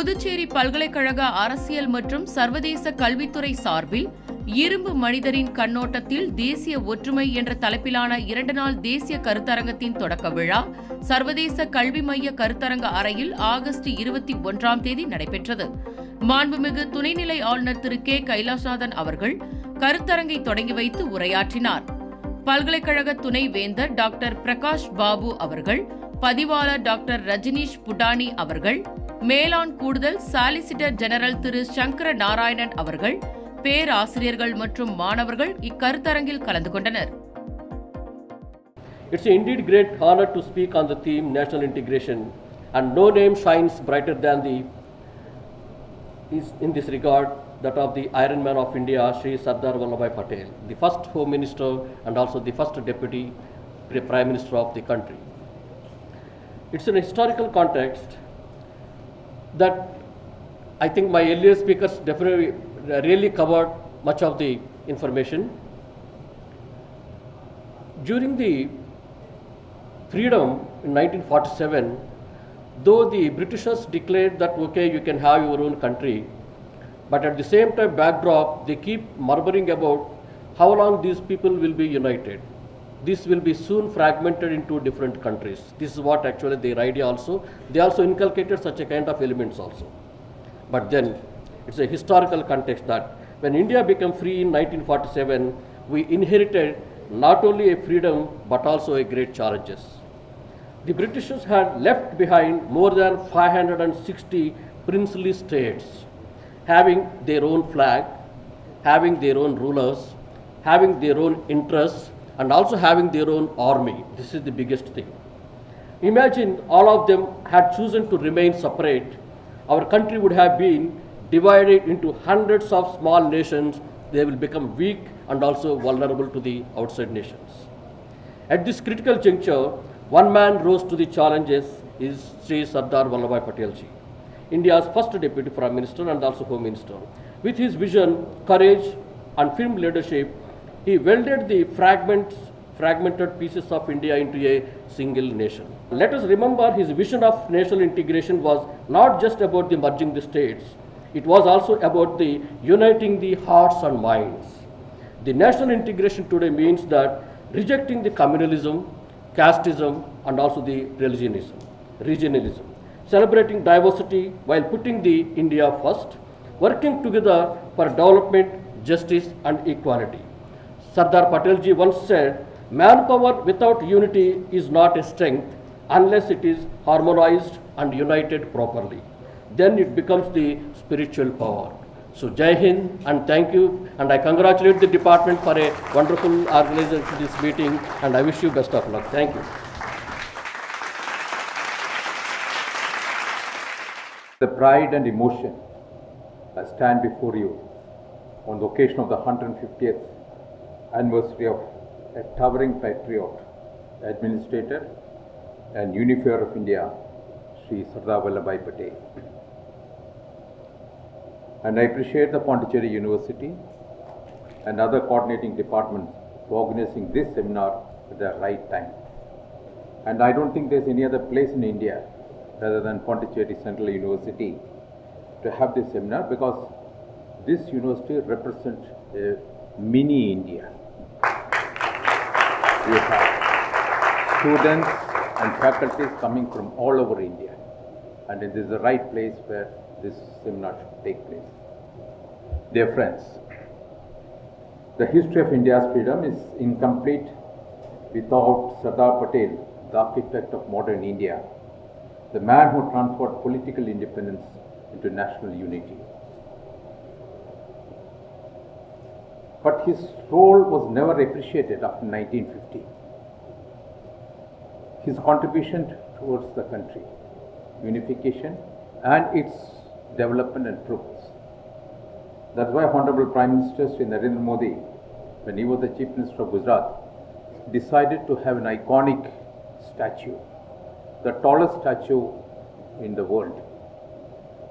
புதுச்சேரி பல்கலைக்கழக அரசியல் மற்றும் சர்வதேச கல்வித்துறை சார்பில் இரும்பு மனிதரின் கண்ணோட்டத்தில் தேசிய ஒற்றுமை என்ற தலைப்பிலான 2 நாள் தேசிய கருத்தரங்கத்தின் தொடக்க விழா சர்வதேச கல்வி மைய கருத்தரங்க அறையில் ஆகஸ்ட் 21ஆம் தேதி நடைபெற்றது. மாண்புமிகு துணைநிலை ஆளுநர் திரு 𝐃𝐨𝐴𝐵 அவர்கள் கருத்தரங்கை தொடங்கி வைத்து உரையாற்றினார். பல்கலைக்கழக துணை வேந்தர் டாக்டர் பிரகாஷ் பாபு அவர்கள், பதிவாளர் டாக்டர் ரஜினிஷ் புடானி அவர்கள், மேலாண் கூடுதல் சாலிசிட்டர் ஜெனரல் திரு சங்கர நாராயணன் அவர்கள், பேராசிரியர்கள் மற்றும் மாணவர்கள் இக்கருத்தரங்கில் கலந்து கொண்டனர். It's indeed great honor to speak on the theme national integration, and no name shines brighter than in this regard that of the Iron Man of India, Shri Sardar Vallabhbhai Patel, the first Home Minister and also the first Deputy Prime Minister of the country. It's an historical context that I think my earlier speakers definitely really covered much of the information. During the freedom in 1947, though the Britishers declared that okay, you can have your own country, but at the same time backdrop, they keep murmuring about how long these people will be united. This will be soon fragmented into different countries. This is what actually their idea also. They also inculcated such a kind of elements also. But then it's a historical context that when India became free in 1947, we inherited not only a freedom but also a great challenges. The Britishers had left behind more than 560 princely states, having their own flag, having their own rulers, having their own interests, and also having their own army. This is the biggest thing. Imagine all of them had chosen to remain separate. Our country would have been divided into hundreds of small nations. They will become weak and also vulnerable to the outside nations. At this critical juncture, one man rose to the challenges is Shri Sardar Vallabhbhai Patel ji, India's first Deputy Prime Minister and also Home Minister. With his vision, courage and firm leadership, he welded the fragmented pieces of India into a single nation. Let us remember his vision of national integration was not just about the merging the states. It was also about the uniting the hearts and minds. The national integration today means that rejecting the communalism, casteism, and also the regionalism, celebrating diversity while putting the India first, working together for development, justice, and equality. Sardar Patel ji once said, "Manpower without unity is not a strength unless it is harmonized and united properly. Then it becomes the spiritual power." So Jai Hind and thank you, and I congratulate the department for a wonderful organization of this meeting, and I wish you best of luck. Thank you. The pride and emotion I stand before you on the occasion of the 150th anniversary of a towering patriot, administrator and unifier of India, Shri Sardar Vallabhbhai Patel. And I appreciate the Pondicherry University and other coordinating departments for organizing this seminar at the right time. And I don't think there's any other place in India rather than Pondicherry Central University to have this seminar, because this university represents a mini India. We have students and faculties coming from all over India, and it is the right place where this seminar should take place. Dear friends, the history of India's freedom is incomplete without Sardar Patel, the architect of modern India, the man who transformed political independence into national unity. But his role was never appreciated after 1950. His contribution towards the country, unification and its development and progress. That's why Honorable Prime Minister Shri Narendra Modi, when he was the Chief Minister of Gujarat, decided to have an iconic statue, the tallest statue in the world.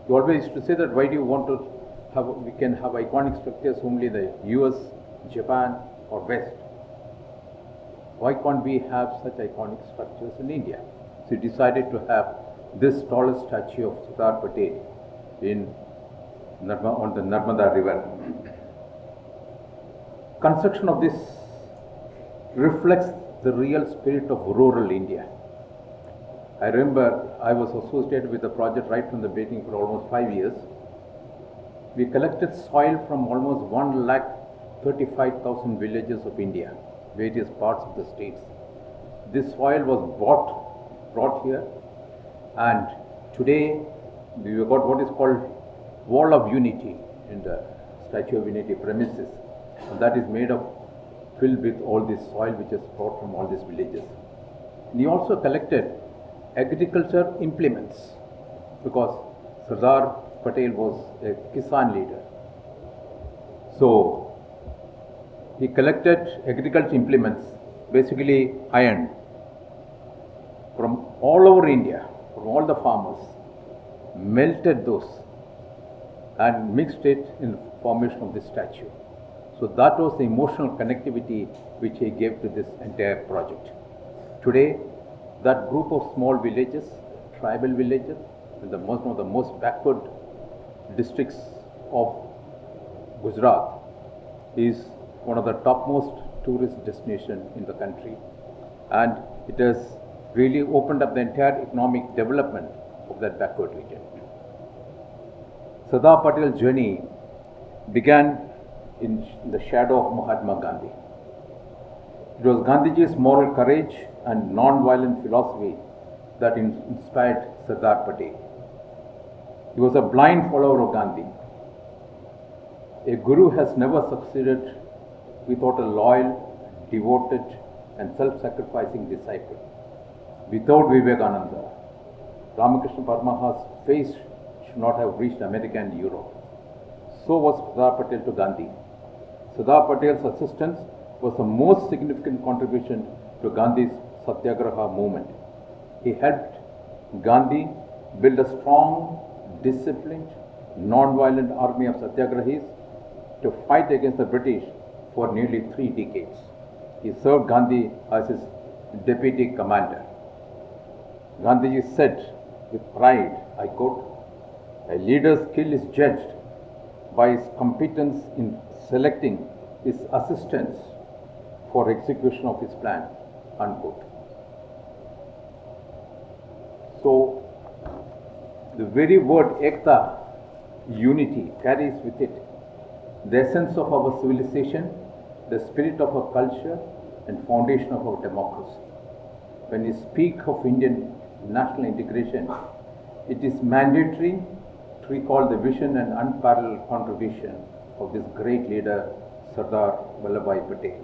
He always used to say that why do you want to have, we can have iconic structures only in the US, Japan or West. Why can't we have such iconic structures in India? So he decided to have this tallest statue of Sardar Patel on the Narmada River. Construction of this reflects the real spirit of rural India. I remember I was associated with the project right from the beginning for almost 5 years. We collected soil from almost 1,35,000 villages of India, various parts of the states. This soil was brought here, and today we have got what is called Wall of Unity in the Statue of Unity premises, and that is made up, filled with all this soil which is brought from all these villages. And he also collected agriculture implements because Sardar Patel was a Kisan leader. So he collected agriculture implements, basically iron, from all over India, from all the farmers, melted those and mixed it in the formation of this statue. So that was the emotional connectivity which he gave to this entire project. Today, that group of small villages, tribal villages, in one of the most backward districts of Gujarat, is one of the topmost tourist destinations in the country, and it has really opened up the entire economic development of that backward region. Sardar Patel's journey began in the shadow of Mahatma Gandhi. It was Gandhiji's moral courage and non-violent philosophy that inspired Sardar Patel. He was a blind follower of Gandhi. A guru has never succeeded without a loyal, devoted, and self-sacrificing disciple. Without Vivekananda, Ramakrishna Paramahansa's face should not have reached America and Europe. So was Sardar Patel to Gandhi. Sardar Patel's assistance was the most significant contribution to Gandhi's Satyagraha movement. He helped Gandhi build a strong, disciplined, non-violent army of Satyagrahis to fight against the British for nearly 3 decades. He served Gandhi as his deputy commander. Gandhiji said with pride, I quote, "A leader's skill is judged by his competence in selecting his assistants for execution of his plan," unquote. So, the very word Ekta, unity, carries with it the essence of our civilization, the spirit of our culture, and foundation of our democracy. When we speak of Indian national integration, it is mandatory to recall the vision and unparalleled contribution of this great leader, Sardar Vallabhbhai Patel.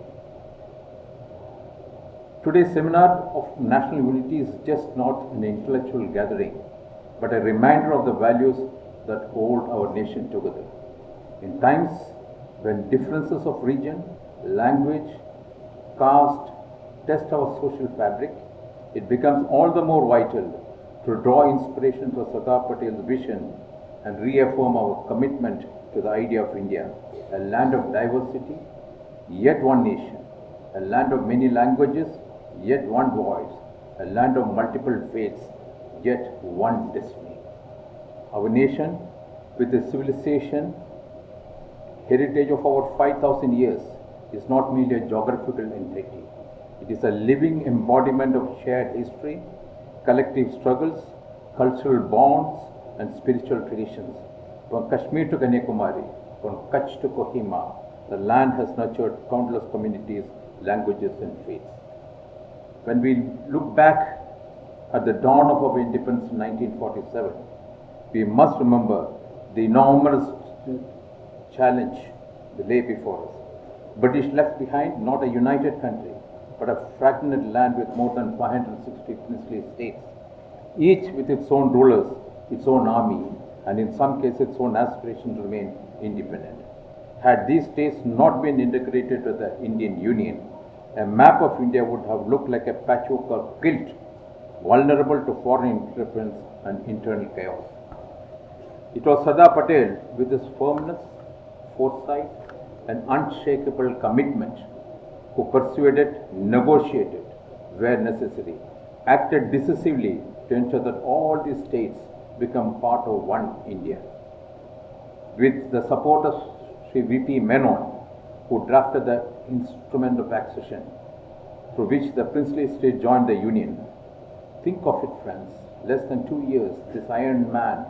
Today's seminar of national unity is just not an intellectual gathering, but a reminder of the values that hold our nation together. In times when differences of region, language, caste test our social fabric, it becomes all the more vital to draw inspiration from Sardar Patel's vision and reaffirm our commitment to the idea of India, a land of diversity, yet one nation, a land of many languages, yet one voice, a land of multiple faiths, yet one destiny. Our nation, with its civilization, heritage of over 5,000 years, is not merely a geographical entity. It is a living embodiment of shared history, collective struggles, cultural bonds, and spiritual traditions. From Kashmir to Kanyakumari, from Kutch to Kohima, the land has nurtured countless communities, languages, and faiths. When we look back at the dawn of our independence in 1947, we must remember the enormous challenge that lay before us. British left behind not a united country, but a fragmented land with more than 560 princely states, each with its own rulers, its own army, and in some cases its own aspiration to remain independent. Had these states not been integrated with the Indian Union, a map of India would have looked like a patchwork or quilt, vulnerable to foreign interference and internal chaos. It was Sardar Patel, with his firmness, foresight, and unshakable commitment, who persuaded, negotiated where necessary, acted decisively to ensure that all these states become part of one India. with the support of Sri V.P. Menon, who drafted the instrument of accession through which the princely state joined the Union. Think of it, friends. Less than 2 years, this Iron Man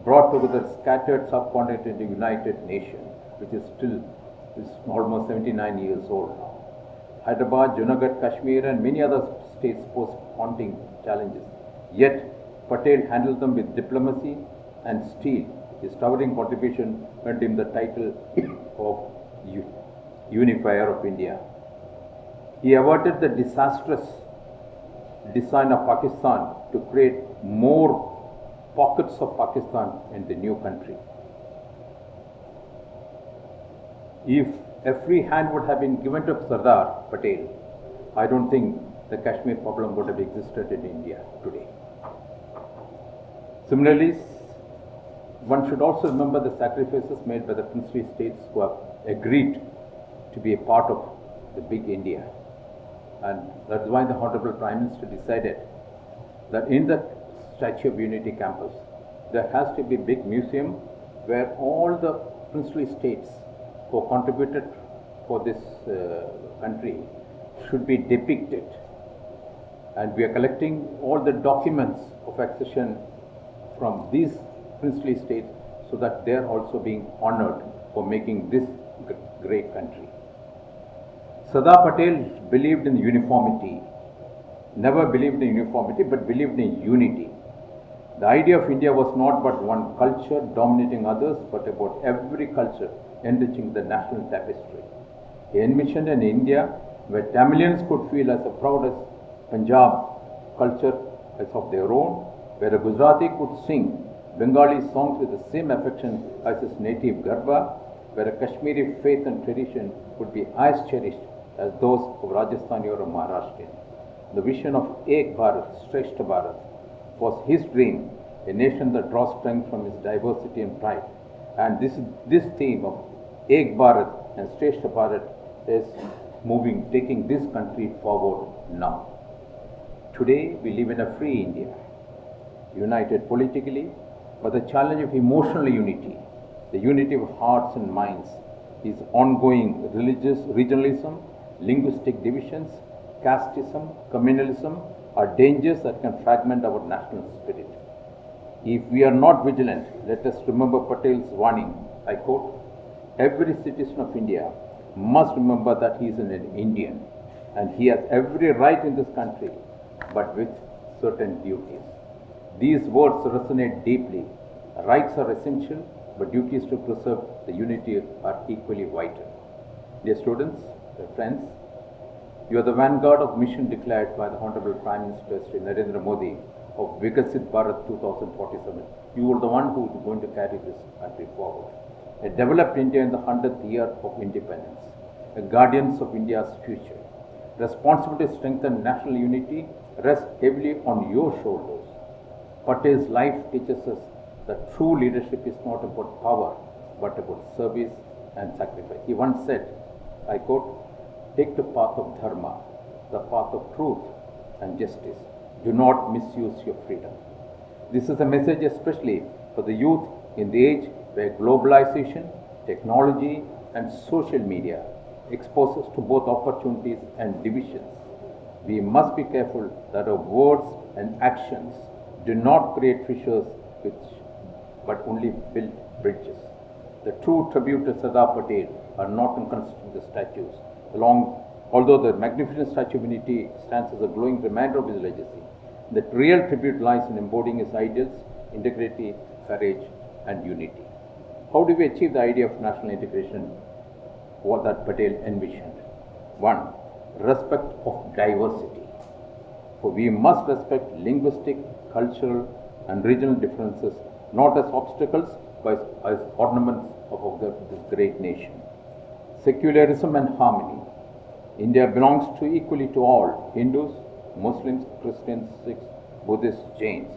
brought together scattered subcontinent into United Nation, which is almost 79 years old now. Hyderabad, Junagadh, Kashmir and many other states posed haunting challenges. Yet, Patel handled them with diplomacy and steel. His towering contribution earned him the title of Unifier of India. He averted the disastrous design of Pakistan to create more pockets of Pakistan in the new country. If a free hand would have been given to Sardar Patel, I don't think the Kashmir problem would have existed in India today. Similarly, one should also remember the sacrifices made by the princely states who have agreed to be a part of the big India. And that's why the Honorable Prime Minister decided that in the Statue of Unity campus, there has to be a big museum where all the princely states who contributed for this country should be depicted. And we are collecting all the documents of accession from these princely states so that they are also being honored for making this great country. Sardar Patel believed in uniformity, never believed in uniformity but believed in unity. The idea of India was not about one culture dominating others, but about every culture enriching the national tapestry. He envisioned an India where Tamilians could feel as proud as Punjab culture as of their own, where a Gujarati could sing Bengali songs with the same affection as his native Garba, where a Kashmiri faith and tradition would be as cherished as those of Rajasthani or Maharashtrian. The vision of Ek Bharat, Shrestha Bharat, was his dream, a nation that draws strength from its diversity and pride. And this theme of Ek Bharat and Shrestha Bharat is taking this country forward now. Today, we live in a free India, united politically, but the challenge of emotional unity, the unity of hearts and minds, is ongoing religious regionalism, linguistic divisions, casteism, communalism are dangers that can fragment our national spirit. If we are not vigilant, let us remember Patel's warning. I quote, "Every citizen of India must remember that he is an Indian and he has every right in this country, but with certain duties." These words resonate deeply. Rights are essential, but duties to preserve the unity are equally vital. Dear students, dear friends, you are the vanguard of mission declared by the Honorable Prime Minister Sri Narendra Modi of Vikasit Bharat 2047. You are the one who is going to carry this country forward. A developed India in the 100th year of independence, a guardians of India's future. Responsibility to strengthen national unity rests heavily on your shoulders. Patel's life teaches us that true leadership is not about power, but about service and sacrifice. He once said, I quote, "Take the path of dharma, the path of truth and justice. Do not misuse your freedom." This is a message especially for the youth in the age where globalization, technology and social media expose us to both opportunities and divisions. We must be careful that our words and actions do not create fissures but only build bridges. The true tribute to Sardar Patel are not in constructing the statues. Although the magnificent Statue of Unity stands as a glowing reminder of his legacy, the real tribute lies in embodying his ideals, integrity, courage, and unity. How do we achieve the idea of national integration, what that Patel envisioned? 1. Respect of diversity. For we must respect linguistic, cultural, and regional differences not as obstacles but as ornaments of this great nation. Secularism and harmony. India belongs equally to all Hindus, Muslims, Christians, Sikhs, Buddhists, Jains,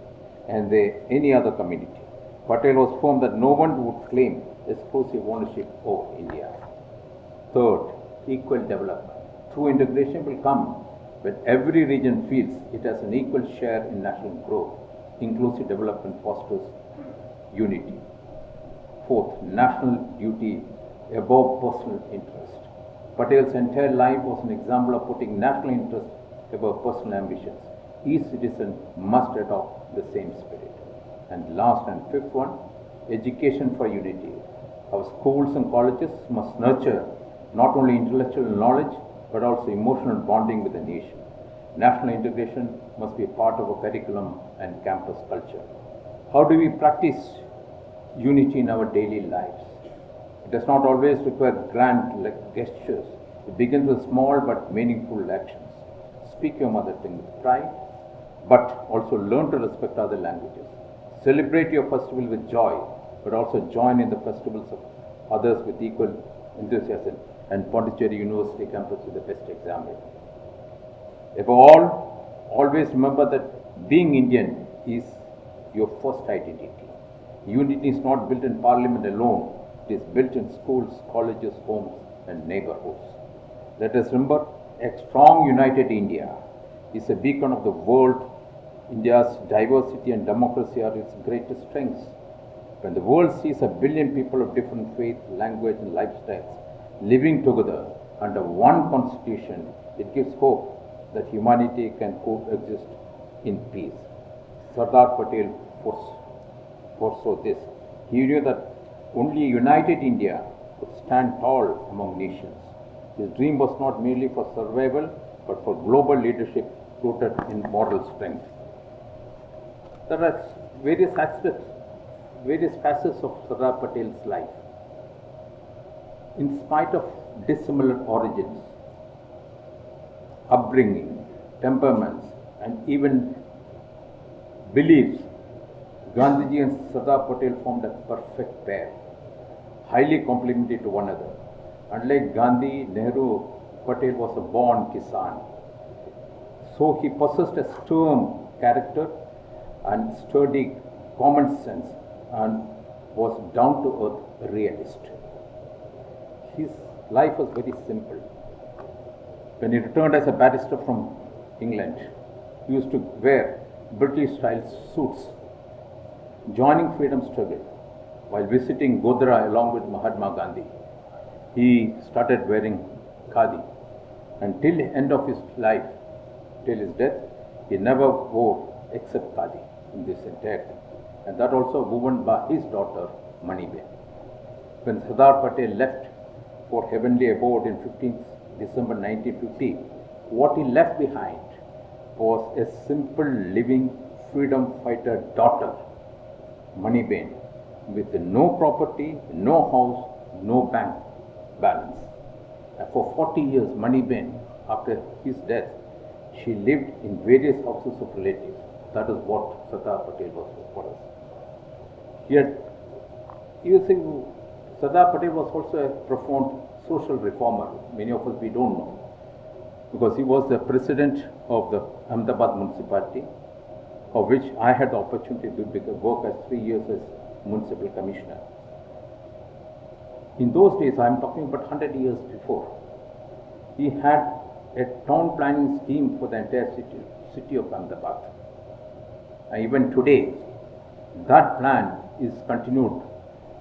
and any other community. Patel was firm that no one would claim exclusive ownership of India. 3rd, equal development. True integration will come when every region feels it has an equal share in national growth. Inclusive development fosters unity. Fourth, national duty above personal interest. Patel's entire life was an example of putting national interest above personal ambitions. Each citizen must adopt the same spirit. And last and fifth one, education for unity. Our schools and colleges must nurture not only intellectual knowledge but also emotional bonding with the nation. National integration must be a part of our curriculum and campus culture. How do we practice unity in our daily lives? It does not always require grand gestures. It begins with small but meaningful actions. Speak your mother tongue with pride, but also learn to respect other languages. Celebrate your festival with joy, but also join in the festivals of others with equal enthusiasm. And Pondicherry University campus is the best example. Above all, always remember that being Indian is your first identity. Unity is not built in Parliament alone. It is built in schools, colleges, homes, and neighborhoods. Let us remember, a strong, united India is a beacon of the world. India's diversity and democracy are its greatest strengths. When the world sees 1 billion people of different faith, language, and lifestyles living together under one constitution, it gives hope that humanity can coexist in peace. Sardar Patel foresaw this. He knew that only a united India could stand tall among nations. His dream was not merely for survival, but for global leadership rooted in moral strength. There are various aspects, various facets of Sardar Patel's life. In spite of dissimilar origins, upbringing, temperaments, and even beliefs, Gandhiji and Sardar Patel formed a perfect pair, highly complementary to one another. Unlike Gandhi, Nehru, Patel was a born Kisan. So he possessed a stern character and sturdy common sense and was down-to-earth realist. His life was very simple. When he returned as a barrister from England, he used to wear British-style suits. Joining freedom struggle, while visiting Godhra along with Mahatma Gandhi, he started wearing khadi. And till the end of his life, till his death, he never wore except khadi in this entire thing. And that also woven by his daughter, Maniben. When Sardar Patel left for heavenly abode in 15th December 1950, what he left behind was a simple living freedom fighter daughter, Maniben, with no property, no house, no bank balance. And for 40 years, Maniben, after his death, she lived in various houses of relatives. That is what Sardar Patel was for us. Yet, you think Sardar Patel was also a profound social reformer. Many of us, we don't know. Because he was the president of the Ahmedabad municipality, of which I had the opportunity to work as 3 years as municipal commissioner. In those days, I am talking about 100 years before, he had a town planning scheme for the entire city of Ahmedabad. And even today, that plan is continued,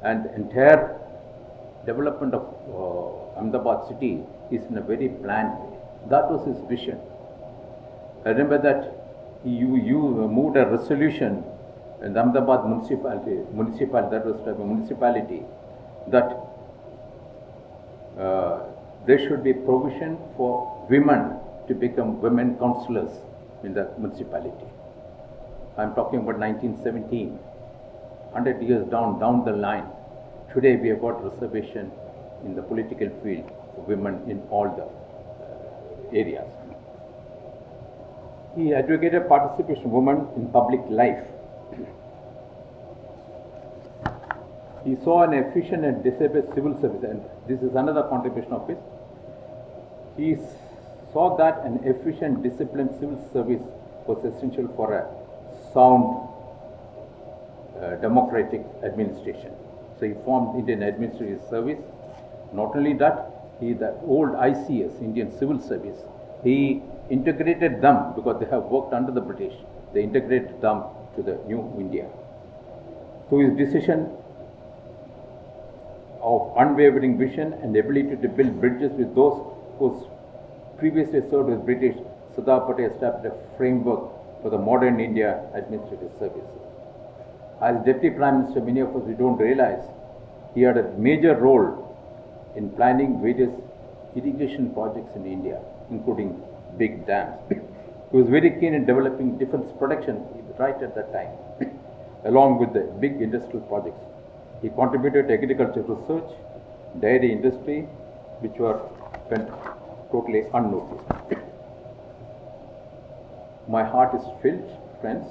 and the entire development of Ahmedabad city is in a very planned way. That was his vision. I remember that you moved a resolution in the Ahmedabad municipality, that there should be provision for women to become women councillors in the municipality. I am talking about 1917, 100 years down the line. Today we have got reservation in the political field for women in all the areas. He advocated participation of women in public life. He saw an efficient and disabled civil service, and this is another contribution of his. He saw that an efficient, disciplined civil service was essential for a sound democratic administration. So he formed Indian Administrative Service. Not only that, the old ICS, Indian Civil Service, he integrated them because they have worked under the British. They integrated them to the new India. So his decision of unwavering vision and ability to build bridges with those who previously served with British, Sardar Patel established a framework for the modern India administrative services. As Deputy Prime Minister, many of us we don't realize, he had a major role in planning various irrigation projects in India, including big dams. He was very keen in developing defense production right at that time, along with the big industrial projects. He contributed to agricultural research, dairy industry, which were totally unnoticed. My heart is filled, friends,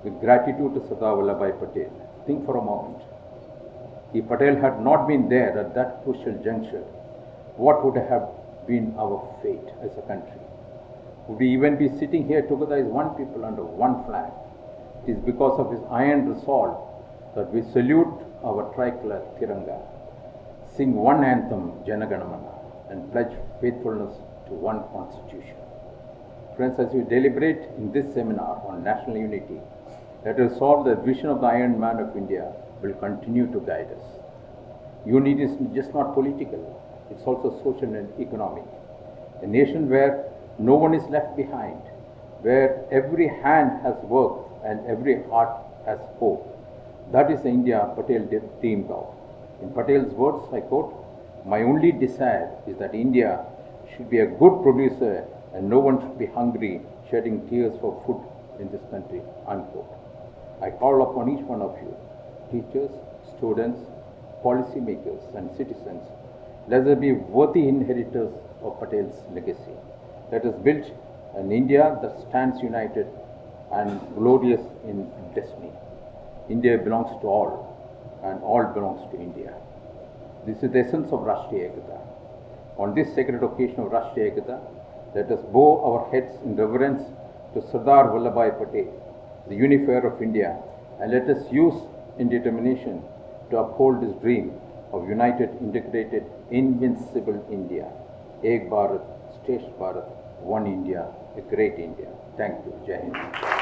with gratitude to Sardar Vallabhbhai Patel. Think for a moment. If Patel had not been there at that crucial juncture, what would have been our fate as a country? Would we even be sitting here together as one people under one flag? It is because of his iron resolve that we salute our tricolor Tiranga, sing one anthem, Jana Gana Mana, and pledge faithfulness to one constitution. Friends, as we deliberate in this seminar on national unity, let us resolve the vision of the Iron Man of India will continue to guide us. Unity is just not political, it's also social and economic. A nation where no one is left behind, where every hand has worked and every heart has hope. That is the India Patel dreamed of. In Patel's words, I quote, "My only desire is that India should be a good producer and no one should be hungry, shedding tears for food in this country," unquote. I call upon each one of you, teachers, students, policymakers and citizens, let us be worthy inheritors of Patel's legacy. Let us build an India that stands united and glorious in destiny. India belongs to all, and all belongs to India. This is the essence of Rashtriya Ekata. On this sacred occasion of Rashtriya Ekata, let us bow our heads in reverence to Sardar Vallabhbhai Patel, the unifier of India, and let us use in determination to uphold his dream of united, integrated, invincible India. Ek Bharat, Shresth Bharat, one India, a great India. Thank you. Jai Hind.